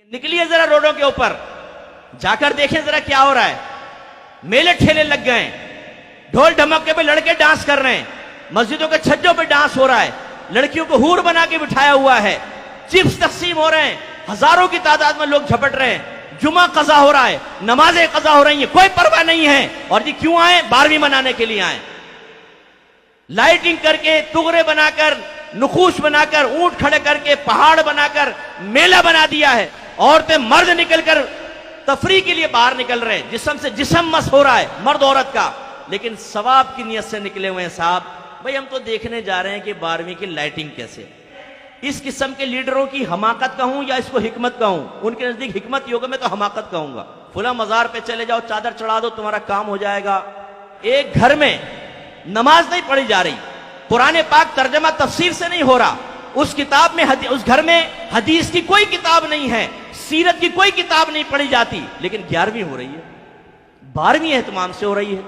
نکلیے ذرا روڈوں کے اوپر جا کر دیکھیں ذرا کیا ہو رہا ہے. میلے ٹھیلے لگ گئے ہیں, ڈھول ڈھمکے پہ لڑکے ڈانس کر رہے ہیں, مسجدوں کے چھجوں پہ ڈانس ہو رہا ہے, لڑکیوں کو حور بنا کے بٹھایا ہوا ہے, چپس تقسیم ہو رہے ہیں, ہزاروں کی تعداد میں لوگ جھپٹ رہے ہیں, جمعہ قضا ہو رہا ہے, نمازیں قضا ہو رہی ہیں, کوئی پرواہ نہیں ہے. اور جی کیوں آئے؟ 12ویں منانے کے لیے آئے. لائٹنگ کر کے, تغرے بنا کر, نقوش بنا کر, اونٹ کھڑے کر کے, پہاڑ بنا کر میلہ بنا دیا ہے. عورتیں مرد نکل کر تفریح کے لیے باہر نکل رہے ہیں, جسم سے جسم مس ہو رہا ہے مرد عورت کا, لیکن ثواب کی نیت سے نکلے ہوئے ہیں. صاحب بھئی ہم تو دیکھنے جا رہے ہیں کہ 12ویں کی لائٹنگ کیسے. اس قسم کے لیڈروں کی حماقت کہوں یا اس کو حکمت کہوں؟ ان کے نزدیک حکمت ہی ہوگا, میں تو حماقت کہوں گا. فلاں مزار پہ چلے جاؤ, چادر چڑھا دو, تمہارا کام ہو جائے گا. ایک گھر میں نماز نہیں پڑھی جا رہی, قرآن پاک ترجمہ تفسیر سے نہیں ہو رہا, اس کتاب میں اس گھر میں حدیث کی کوئی کتاب نہیں ہے, سیرت کی کوئی کتاب نہیں پڑھی جاتی, لیکن 11ویں ہو رہی ہے, 12ویں اہتمام سے ہو رہی ہے.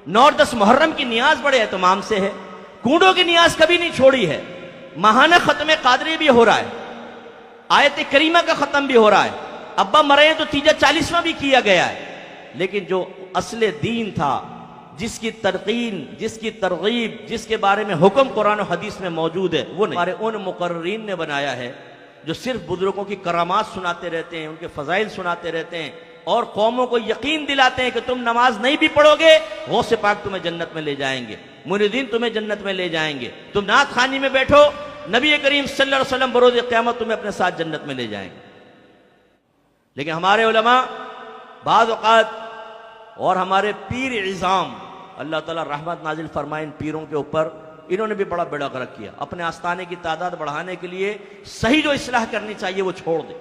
9 اور 10 محرم کی نیاز بڑے اہتمام سے ہے, کنڈوں کی نیاز کبھی نہیں چھوڑی ہے, ماہانہ ختم قادری بھی ہو رہا ہے, آیت کریمہ کا ختم بھی ہو رہا ہے, ابا مرے ہیں تو تیجا 40واں بھی کیا گیا ہے. لیکن جو اصل دین تھا, جس کی ترقین, جس کی ترغیب, جس کے بارے میں حکم قرآن و حدیث میں موجود ہے, وہ نہیں. ہمارے ان مقررین نے بنایا ہے جو صرف بزرگوں کی کرامات سناتے رہتے ہیں, ان کے فضائل سناتے رہتے ہیں, اور قوموں کو یقین دلاتے ہیں کہ تم نماز نہیں بھی پڑھو گے غوث پاک تمہیں جنت میں لے جائیں گے, مریدین تمہیں جنت میں لے جائیں گے, تم نعت خوانی میں بیٹھو, نبی کریم صلی اللہ علیہ وسلم بروز قیامت تمہیں اپنے ساتھ جنت میں لے جائیں گے. لیکن ہمارے علماء بعض اوقات اور ہمارے پیر عظام, اللہ تعالیٰ رحمت نازل فرمائے ان پیروں کے اوپر, انہوں نے بھی بڑا بیڑا غرق کیا. اپنے آستانے کی تعداد بڑھانے کے لیے صحیح جو اصلاح کرنی چاہیے وہ چھوڑ دیں.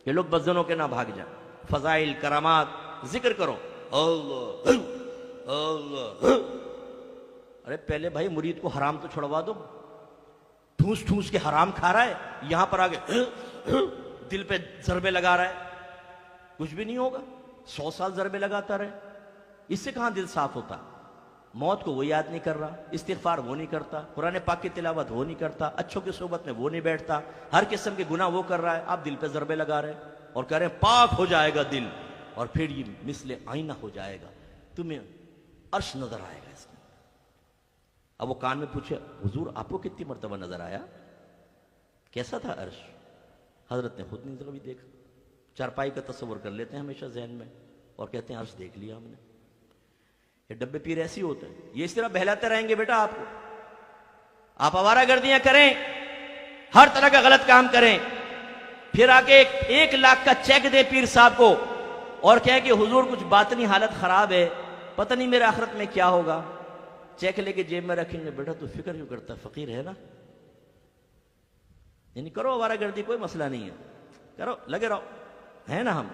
یہ لوگ بدزنوں کے نہ بھاگ جائیں. فضائل, کرامات ذکر کرو, اللہ اللہ. ارے پہلے بھائی مرید کو حرام تو چھڑوا دو, ٹھوس ٹھوس کے حرام کھا رہا ہے, یہاں پر آگے دل پہ ضربے لگا رہا ہے, کچھ بھی نہیں ہوگا. 100 سال ضربے لگاتا رہے, اس سے کہاں دل صاف ہوتا؟ موت کو وہ یاد نہیں کر رہا, استغفار وہ نہیں کرتا, قرآن پاک کی تلاوت وہ نہیں کرتا, اچھوں کی صحبت میں وہ نہیں بیٹھتا, ہر قسم کے گناہ وہ کر رہا ہے. آپ دل پہ ضربے لگا رہے ہیں اور کہہ رہے ہیں پاک ہو جائے گا دل, اور پھر یہ مثل آئینہ ہو جائے گا, تمہیں عرش نظر آئے گا اس میں. اب وہ کان میں پوچھے, حضور آپ کو کتنی مرتبہ نظر آیا, کیسا تھا عرش؟ حضرت نے خود نہیں کبھی دیکھا. چارپائی کا تصور کر لیتے ہیں ہمیشہ ذہن میں اور کہتے ہیں عرش دیکھ لیا ہم نے. یہ ڈبے پیر ایسی ہوتے ہیں, یہ اس طرح بہلاتے رہیں گے بیٹا آپ کو. آپ آوارہ گردیاں کریں, ہر طرح کا غلط کام کریں, پھر آ کے 1 لاکھ کا چیک دے پیر صاحب کو اور کہیں کہ حضور کچھ باطنی حالت خراب ہے, پتہ نہیں میرے آخرت میں کیا ہوگا. چیک لے کے جیب میں رکھیں گے, بیٹا تو فکر کیوں کرتا, فقیر ہے نا, یعنی کرو آوارہ گردی, کوئی مسئلہ نہیں ہے, کرو, لگے رہو, ہے نا ہم.